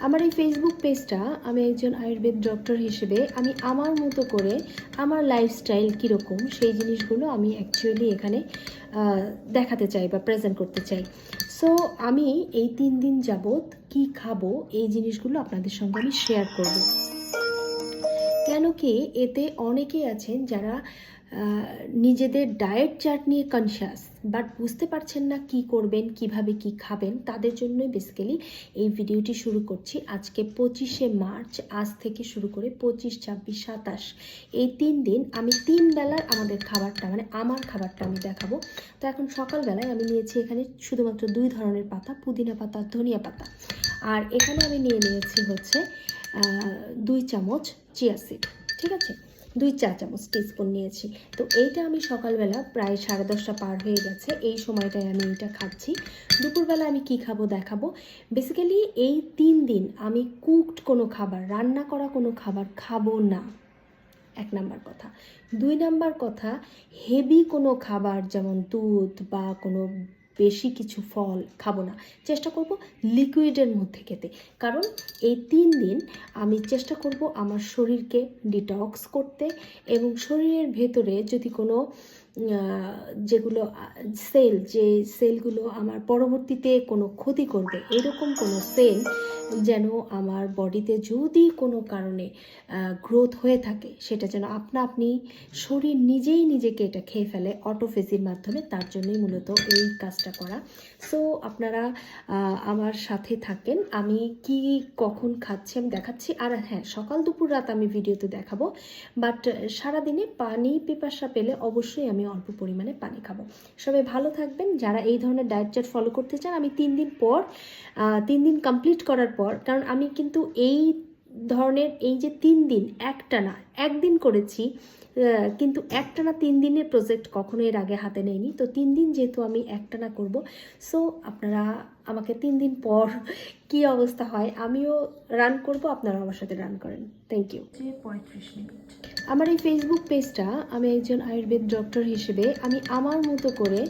আমার এই ফেসবুক পেজটা আমি একজন আয়ুর্বেদ ডক্টর হিসেবে আমি আমার মতো করে আমার লাইফস্টাইল কীরকম সেই জিনিসগুলো আমি অ্যাকচুয়ালি এখানে দেখাতে চাই বা প্রেজেন্ট করতে চাই। সো আমি এই 3 দিন যাবৎ কি খাবো এই জিনিসগুলো আপনাদের সঙ্গে আমি শেয়ার করব। কেন কি এতে অনেকেই আছেন যারা নিজেদের ডায়েট চার্ট নিয়ে কনসিয়াস বাট বুঝতে পারছেন না কি করবেন, কিভাবে কি খাবেন। তাদের জন্যই বেসিক্যালি এই ভিডিওটি শুরু করছি। আজকে 25শে মার্চ, আজ থেকে শুরু করে 25, 26, 27 এই 3 দিন আমি 3 বেলার আমাদের খাবারটা মানে আমার খাবারটা আমি দেখাবো। তো এখন সকালবেলায় আমি নিয়েছি এখানে শুধুমাত্র 2 ধরনের পাতা, পুদিনা পাতা, ধনিয়া পাতা। আর এখানে আমি নিয়েছি হচ্ছে 2 চামচ চিয়া সিড, ঠিক আছে, 2 চা চামচ টিস্পুন নিয়েছি। তো এইটা আমি সকালবেলা প্রায় 10:30 পার হয়ে গেছে, এই সময়টায় আমি এটা খাচ্ছি। দুপুরবেলা আমি কি খাবো দেখাবো। বেসিক্যালি এই 3 দিন আমি কুকড কোনো খাবার, রান্না করা কোনো খাবার খাবো না, 1 নাম্বার কথা। 2 নাম্বার কথা, হেভি কোনো খাবার যেমন দুধ বা কোনো বেশি কিছু ফল খাবো না। চেষ্টা করব লিকুইডের মধ্যে খেতে, কারণ এই 3 দিন আমি চেষ্টা করব আমার শরীরকে ডিটক্স করতে এবং শরীরের ভেতরে যদি কোনো যেগুলো যে সেলগুলো আমার পরবর্তীতে কোনো ক্ষতি করবে এরকম কোনো সেল যেন আমার বডিতে যদি কোনো কারণে গ্রোথ হয়ে থাকে সেটা যেন আপনি শরীর নিজেই নিজেকে এটা খেয়ে ফেলে অটোফেজির মাধ্যমে। তার জন্যই মূলত এই কাজটা করা। সো আপনারা আমার সাথে থাকেন, আমি কি কখন খাচ্ছি আমি দেখাচ্ছি। আর হ্যাঁ, সকাল দুপুর রাত আমি ভিডিওতে দেখাবো, বাট সারাদিনে পানি পিপাসা পেলে অবশ্যই আমি অল্প পরিমাণে পানি খাবো। সবাই ভালো থাকবেন। যারা এই ধরনের ডায়েট চার্ট ফলো করতে চান, আমি 3 দিন পর 3 দিন কমপ্লিট করার পর, কারণ আমি কিন্তু এই ধরনের এই যে 3 দিন একটানা, একদিন করেছি কিন্তু একটানা 3 দিনের প্রজেক্ট কখনো এর আগে হাতে নেইনি। তো 3 দিন যেহেতু আমি একটানা করব, সো আপনারা আমাকে 3 দিন পর কি অবস্থা হয় আমিও রান করব, আপনারাও আমার সাথে রান করেন। Thank you. 35 মিনিট। আমার এই ফেসবুক পেজটা আমি একজন আয়ুর্বেদ ডক্টর হিসেবে আমি আমার মতো করে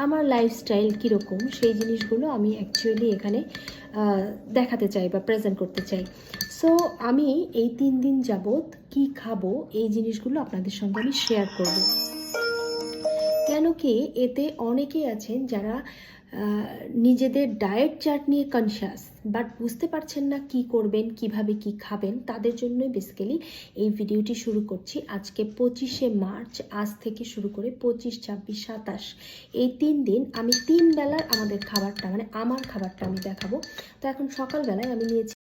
আমার লাইফস্টাইল কীরকম সেই জিনিসগুলো আমি অ্যাকচুয়ালি এখানে দেখাতে চাই বা প্রেজেন্ট করতে চাই। সো আমি এই 3 দিন যাবৎ কি খাবো এই জিনিসগুলো আপনাদের সঙ্গে আমি শেয়ার করব। কেন কি এতে অনেকেই আছেন যারা নিজেদের ডায়েট চার্ট নিয়ে কনসিয়াস বাট বুঝতে পারছেন না কি করবেন, কিভাবে কি খাবেন। তাদের জন্যই বেসিক্যালি এই ভিডিওটি শুরু করছি। আজকে 25শে মার্চ, আজ থেকে শুরু করে 25, 26, 27 এই 3 দিন আমি 3 বেলার আমাদের খাবারটা মানে আমার খাবারটা আমি দেখাবো। তো এখন সকালবেলায় আমি নিয়েছি